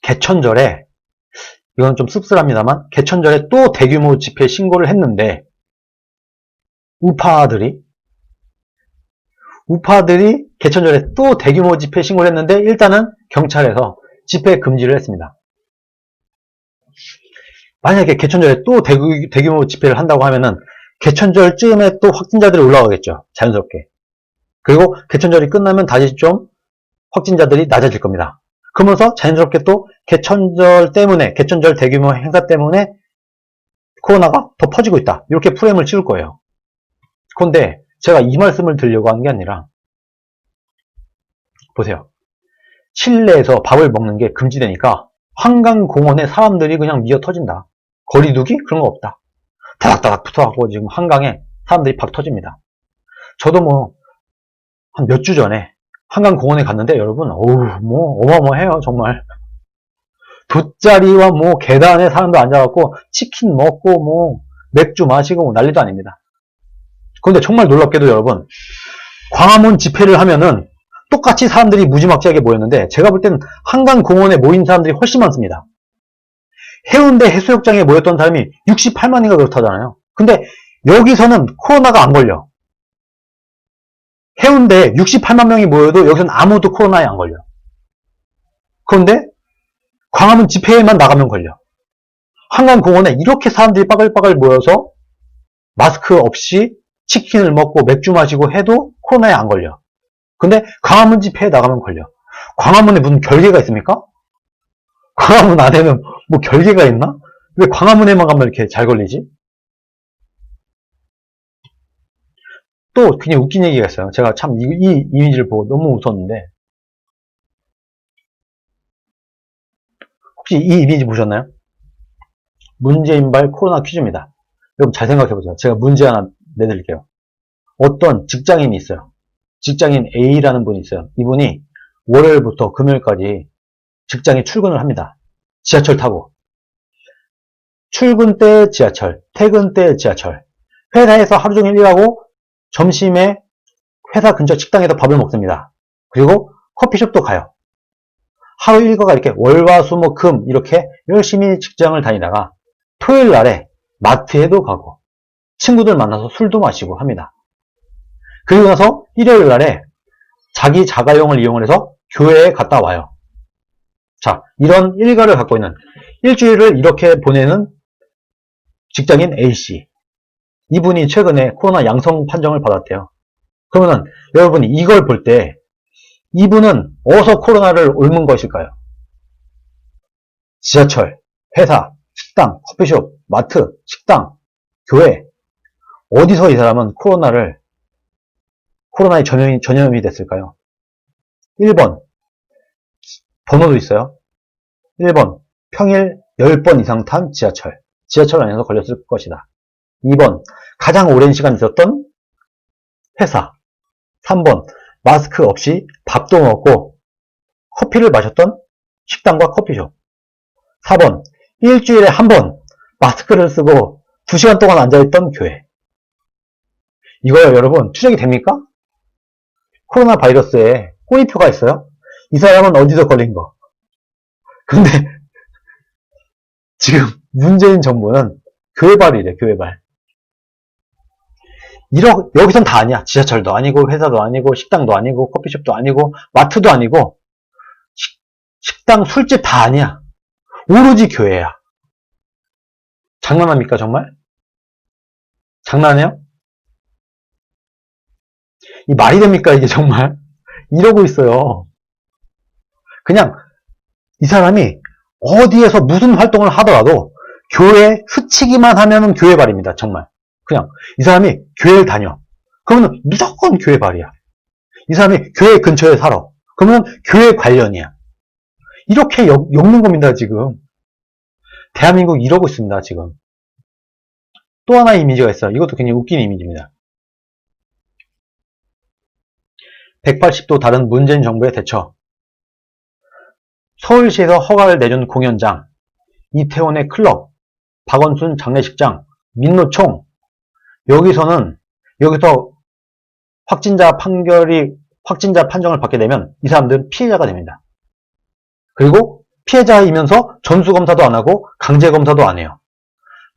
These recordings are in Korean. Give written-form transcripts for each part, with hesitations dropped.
개천절에, 이건 좀 씁쓸합니다만, 개천절에 또 대규모 집회 신고를 했는데, 우파들이 개천절에 또 대규모 집회 신고를 했는데, 일단은 경찰에서 집회 금지를 했습니다. 만약에 개천절에 또 대규모 집회를 한다고 하면은, 개천절쯤에 또 확진자들이 올라가겠죠. 자연스럽게. 그리고 개천절이 끝나면 다시 좀 확진자들이 낮아질 겁니다. 그러면서 자연스럽게 또 개천절 대규모 행사 때문에 코로나가 더 퍼지고 있다. 이렇게 프레임을 씌울 거예요. 그런데 제가 이 말씀을 드리려고 한 게 아니라, 보세요. 실내에서 밥을 먹는 게 금지되니까 한강공원에 사람들이 그냥 미어 터진다. 거리두기? 그런 거 없다. 다닥다닥 붙어갖고 지금 한강에 사람들이 팍 터집니다. 저도 뭐 한 몇 주 전에 한강공원에 갔는데 여러분, 어우, 뭐 어마어마해요 정말. 돗자리와 뭐 계단에 사람들 앉아갖고 치킨 먹고 뭐 맥주 마시고 뭐 난리도 아닙니다. 그런데 정말 놀랍게도 여러분, 광화문 집회를 하면은 똑같이 사람들이 무지막지하게 모였는데, 제가 볼 때는 한강공원에 모인 사람들이 훨씬 많습니다. 해운대 해수욕장에 모였던 사람이 68만인가 그렇다잖아요. 근데 여기서는 코로나가 안 걸려. 해운대에 68만 명이 모여도 여기서는 아무도 코로나에 안 걸려. 그런데 광화문 집회에만 나가면 걸려. 한강공원에 이렇게 사람들이 빠글빠글 모여서 마스크 없이 치킨을 먹고 맥주 마시고 해도 코로나에 안 걸려. 근데 광화문 집회에 나가면 걸려. 광화문에 무슨 결계가 있습니까? 광화문 안에는 뭐 결계가 있나? 왜 광화문에만 가면 이렇게 잘 걸리지? 또 그냥 웃긴 얘기가 있어요. 제가 참 이 이미지를 보고 너무 웃었는데, 혹시 이 이미지 보셨나요? 문재인발 코로나 퀴즈입니다. 여러분 잘 생각해보세요. 제가 문제 하나 내드릴게요. 어떤 직장인이 있어요. 직장인 A라는 분이 있어요. 이분이 월요일부터 금요일까지 직장에 출근을 합니다. 지하철 타고. 출근 때 지하철, 퇴근 때 지하철. 회사에서 하루 종일 일하고 점심에 회사 근처 식당에서 밥을 먹습니다. 그리고 커피숍도 가요. 하루 일과가 이렇게 월화수목금 이렇게 열심히 직장을 다니다가 토요일 날에 마트에도 가고 친구들 만나서 술도 마시고 합니다. 그리고 나서 일요일 날에 자기 자가용을 이용을 해서 교회에 갔다 와요. 자, 이런 일과를 갖고 있는, 일주일을 이렇게 보내는 직장인 A씨. 이분이 최근에 코로나 양성 판정을 받았대요. 그러면은 여러분이 이걸 볼 때 이분은 어디서 코로나를 옮은 것일까요? 지하철, 회사, 식당, 커피숍, 마트, 식당, 교회. 어디서 이 사람은 코로나에 전염이 됐을까요? 1번, 번호도 있어요. 1번, 평일 10번 이상 탄 지하철. 지하철 안에서 걸렸을 것이다. 2번, 가장 오랜 시간 있었던 회사. 3번, 마스크 없이 밥도 먹고 커피를 마셨던 식당과 커피숍. 4번, 일주일에 한 번 마스크를 쓰고 2시간 동안 앉아있던 교회. 이거요, 여러분, 추적이 됩니까? 코로나 바이러스에 꼬리표가 있어요? 이 사람은 어디서 걸린 거? 근데 지금 문재인 정부는 교회발이래, 교회발. 여기선 다 아니야. 지하철도 아니고, 회사도 아니고, 식당도 아니고, 커피숍도 아니고, 마트도 아니고, 식당, 술집 다 아니야. 오로지 교회야. 장난합니까, 정말? 장난해요? 이 말이 됩니까, 이게 정말? 이러고 있어요. 그냥, 이 사람이 어디에서 무슨 활동을 하더라도, 교회 스치기만 하면은 교회발입니다, 정말. 그냥 이 사람이 교회를 다녀. 그러면 무조건 교회발이야. 이 사람이 교회 근처에 살아. 그러면 교회 관련이야. 이렇게 엮는 겁니다, 지금. 대한민국 이러고 있습니다, 지금. 또 하나의 이미지가 있어요. 이것도 굉장히 웃긴 이미지입니다. 180도 다른 문재인 정부의 대처. 서울시에서 허가를 내준 공연장, 이태원의 클럽, 박원순 장례식장, 민노총. 여기서 확진자 판정을 받게 되면 이 사람들은 피해자가 됩니다. 그리고 피해자이면서 전수검사도 안 하고 강제검사도 안 해요.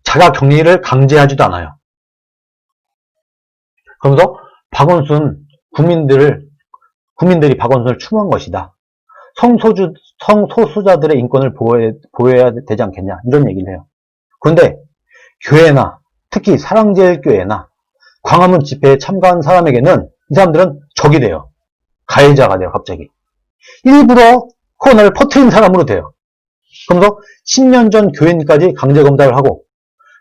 자가격리를 강제하지도 않아요. 그러면서 박원순 국민들이 박원순을 추모한 것이다. 성소수자들의 인권을 보호해야 되지 않겠냐, 이런 얘기를 해요. 그런데 교회나 특히 사랑제일교회나 광화문 집회에 참가한 사람에게는 이 사람들은 적이 돼요. 가해자가 돼요. 갑자기 일부러 코로나를 퍼뜨린 사람으로 돼요. 그러면서 10년 전 교인까지 강제검사를 하고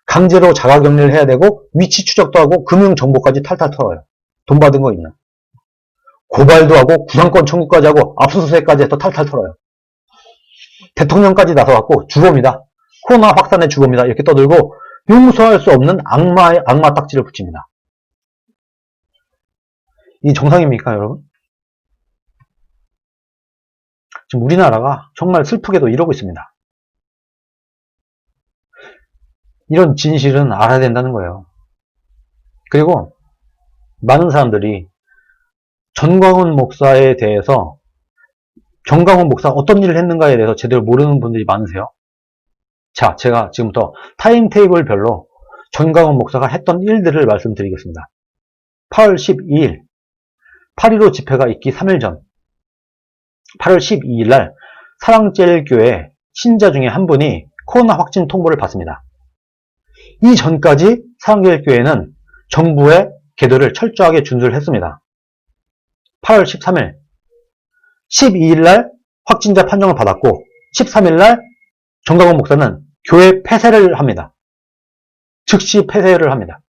강제로 자가격리를 해야 되고 위치 추적도 하고 금융정보까지 탈탈 털어요. 돈 받은 거 있나. 고발도 하고 구상권 청구까지 하고 압수수색까지 해서 탈탈 털어요. 대통령까지 나서갖고 주범이다. 코로나 확산의 주범이다. 이렇게 떠들고 용서할 수 없는 악마 딱지를 붙입니다. 이 정상입니까, 여러분? 지금 우리나라가 정말 슬프게도 이러고 있습니다. 이런 진실은 알아야 된다는 거예요. 그리고 많은 사람들이 전광훈 목사에 대해서 정광훈 목사가 어떤 일을 했는가에 대해서 제대로 모르는 분들이 많으세요. 자, 제가 지금부터 타임테이블별로 전광훈 목사가 했던 일들을 말씀드리겠습니다. 8월 12일 8.15 집회가 있기 3일 전 8월 12일 날 사랑제일교회 신자 중에 한 분이 코로나 확진 통보를 받습니다. 이 전까지 사랑제일교회는 정부의 계도를 철저하게 준수를 했습니다. 8월 13일 12일 날 확진자 판정을 받았고 13일 날 정광훈 목사는 교회 폐쇄를 합니다. 즉시 폐쇄를 합니다.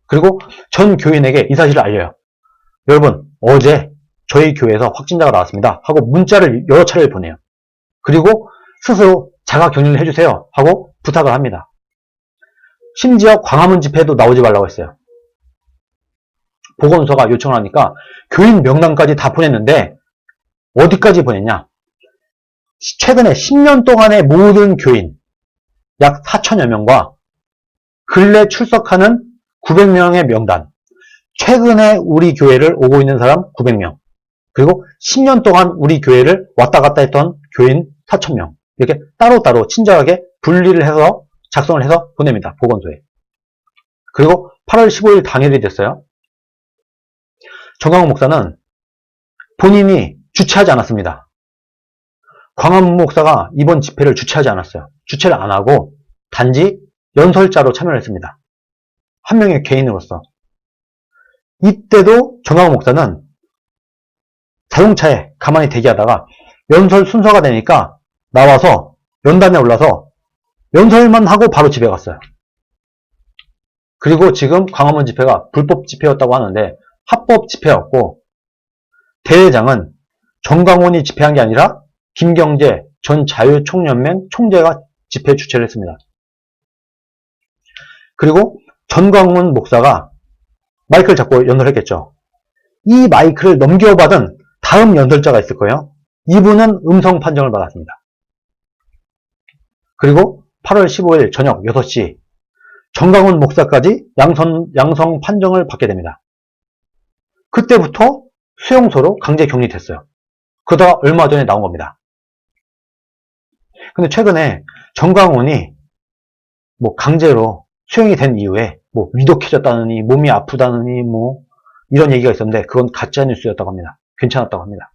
그리고 전 교인에게 이 사실을 알려요. 여러분, 어제 저희 교회에서 확진자가 나왔습니다 하고 문자를 여러 차례를 보내요. 그리고 스스로 자가격리를 해주세요 하고 부탁을 합니다. 심지어 광화문 집회도 나오지 말라고 했어요. 보건소가 요청을 하니까 교인 명단까지 다 보냈는데 어디까지 보냈냐? 최근에 10년 동안의 모든 교인 약 4천여 명과 근래 출석하는 900명의 명단, 최근에 우리 교회를 오고 있는 사람 900명, 그리고 10년 동안 우리 교회를 왔다 갔다 했던 교인 4,000명, 이렇게 따로따로 친절하게 분리를 해서 작성을 해서 보냅니다. 보건소에. 그리고 8월 15일 당일이 됐어요. 정광훈 목사는 본인이 주최하지 않았습니다. 광화문 목사가 이번 집회를 주최하지 않았어요. 주최를 안 하고 단지 연설자로 참여를 했습니다. 한 명의 개인으로서. 이때도 정광훈 목사는 자동차에 가만히 대기하다가 연설 순서가 되니까 나와서 연단에 올라서 연설만 하고 바로 집에 갔어요. 그리고 지금 광화문 집회가 불법 집회였다고 하는데 합법 집회였고, 대회장은 정광훈이 집회한 게 아니라 김경재 전 자유총연맹 총재가 집회 주최를 했습니다. 그리고 전광훈 목사가 마이크를 잡고 연설했겠죠. 이 마이크를 넘겨받은 다음 연설자가 있을 거예요. 이분은 음성 판정을 받았습니다. 그리고 8월 15일 저녁 6시 정광훈 목사까지 양성 판정을 받게 됩니다. 그때부터 수용소로 강제 격리됐어요. 그러다가 얼마 전에 나온 겁니다. 근데 최근에 정광훈이 강제로 수용이 된 이후에 위독해졌다느니 몸이 아프다느니 이런 얘기가 있었는데 그건 가짜뉴스였다고 합니다. 괜찮았다고 합니다.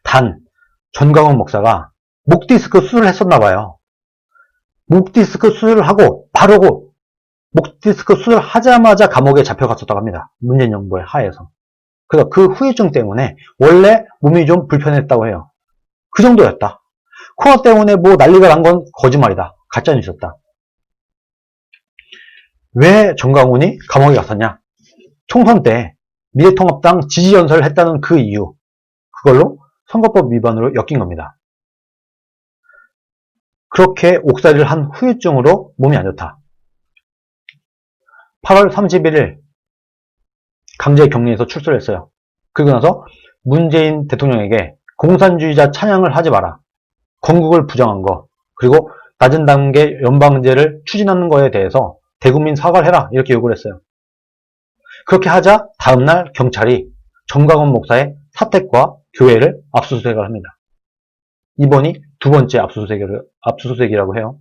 단 전광훈 목사가 목디스크 수술을 했었나 봐요. 목디스크 수술을 하고 바로 목디스크 수술을 하자마자 감옥에 잡혀갔었다고 합니다. 문재인 정부의 하에서. 그래서 그 후유증 때문에 원래 몸이 좀 불편했다고 해요. 그 정도였다. 코로나 때문에 난리가 난 건 거짓말이다. 가짜뉴스였다. 왜 정광훈이 감옥에 갔었냐? 총선 때 미래통합당 지지연설을 했다는 그 이유, 그걸로 선거법 위반으로 엮인 겁니다. 그렇게 옥살이를 한 후유증으로 몸이 안 좋다. 8월 31일 강제 격리에서 출소를 했어요. 그리고 나서 문재인 대통령에게 공산주의자 찬양을 하지 마라, 건국을 부정한 거, 그리고 낮은 단계 연방제를 추진하는 거에 대해서 대국민 사과를 해라, 이렇게 요구를 했어요. 그렇게 하자 다음날 경찰이 정광훈 목사의 사택과 교회를 압수수색을 합니다. 이번이 두 번째 압수수색이라고 해요.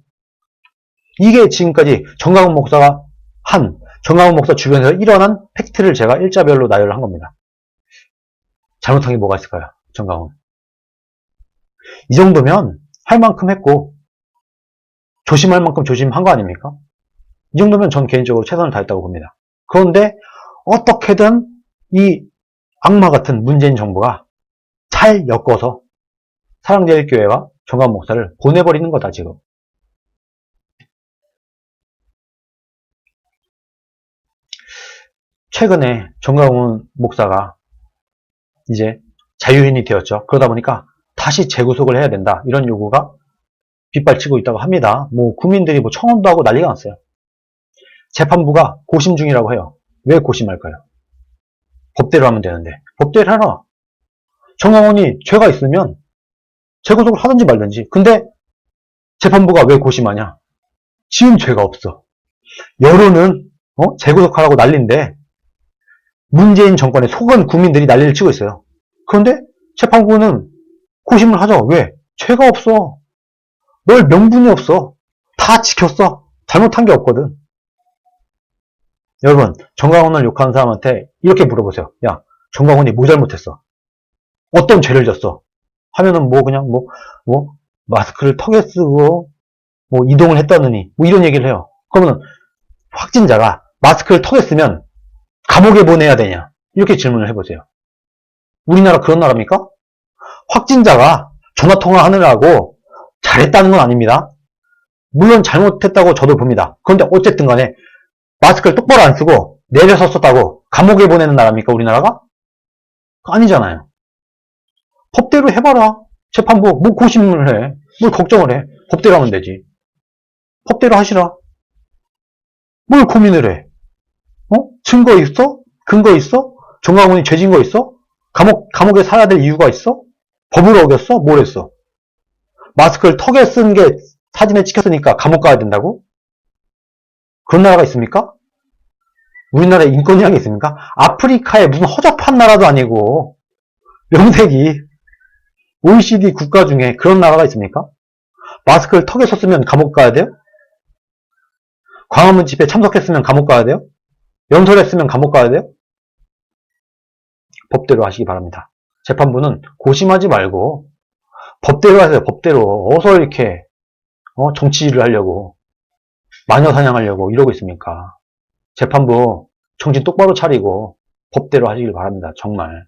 이게 지금까지 정강훈 목사가 정강훈 목사 주변에서 일어난 팩트를 제가 일자별로 나열을 한 겁니다. 잘못한 게 뭐가 있을까요? 정강훈. 이 정도면 할 만큼 했고 조심할 만큼 조심한 거 아닙니까? 이 정도면 전 개인적으로 최선을 다했다고 봅니다. 그런데 어떻게든 이 악마 같은 문재인 정부가 잘 엮어서 사랑제일교회와 정강훈 목사를 보내버리는 거다 지금. 최근에 정강훈 목사가 이제 자유인이 되었죠. 그러다 보니까 다시 재구속을 해야 된다. 이런 요구가 빗발치고 있다고 합니다. 국민들이 청원도 하고 난리가 났어요. 재판부가 고심 중이라고 해요. 왜 고심할까요? 법대로 하면 되는데. 법대로 해라. 정강훈이 죄가 있으면 재구속을 하든지 말든지. 근데 재판부가 왜 고심하냐? 지은 죄가 없어. 여론은 재구속하라고 난리인데 문재인 정권에 속은 국민들이 난리를 치고 있어요. 그런데 재판부는 고심을 하죠. 왜? 죄가 없어. 널 명분이 없어. 다 지켰어. 잘못한 게 없거든. 여러분, 정강훈을 욕하는 사람한테 이렇게 물어보세요. 야, 정강훈이 뭐 잘못했어? 어떤 죄를 졌어? 하면은 그냥 마스크를 턱에 쓰고 이동을 했다느니 이런 얘기를 해요. 그러면 확진자가 마스크를 턱에 쓰면 감옥에 보내야 되냐? 이렇게 질문을 해보세요. 우리나라 그런 나라입니까? 확진자가 전화통화 하느라고 잘했다는 건 아닙니다. 물론 잘못했다고 저도 봅니다. 그런데 어쨌든 간에 마스크를 똑바로 안 쓰고 내려서 썼다고 감옥에 보내는 나라입니까? 우리나라가? 아니잖아요. 법대로 해봐라. 재판부 고심을 해. 뭘 걱정을 해. 법대로 하면 되지. 법대로 하시라. 뭘 고민을 해. 증거 있어? 근거 있어? 정강훈이 죄진 거 있어? 감옥에 살아야 될 이유가 있어? 법을 어겼어? 뭘 했어? 마스크를 턱에 쓴 게 사진에 찍혔으니까 감옥 가야 된다고? 그런 나라가 있습니까? 우리나라에 인권이란 게 있습니까? 아프리카에 무슨 허접한 나라도 아니고 명색이 OECD 국가 중에 그런 나라가 있습니까? 마스크를 턱에 썼으면 감옥 가야 돼요? 광화문 집회에 참석했으면 감옥 가야 돼요? 연설했으면 감옥 가야 돼요? 법대로 하시기 바랍니다. 재판부는 고심하지 말고 법대로 하세요. 법대로. 어서 이렇게 정치질을 하려고 마녀 사냥하려고 이러고 있습니까? 재판부 정신 똑바로 차리고 법대로 하시길 바랍니다. 정말.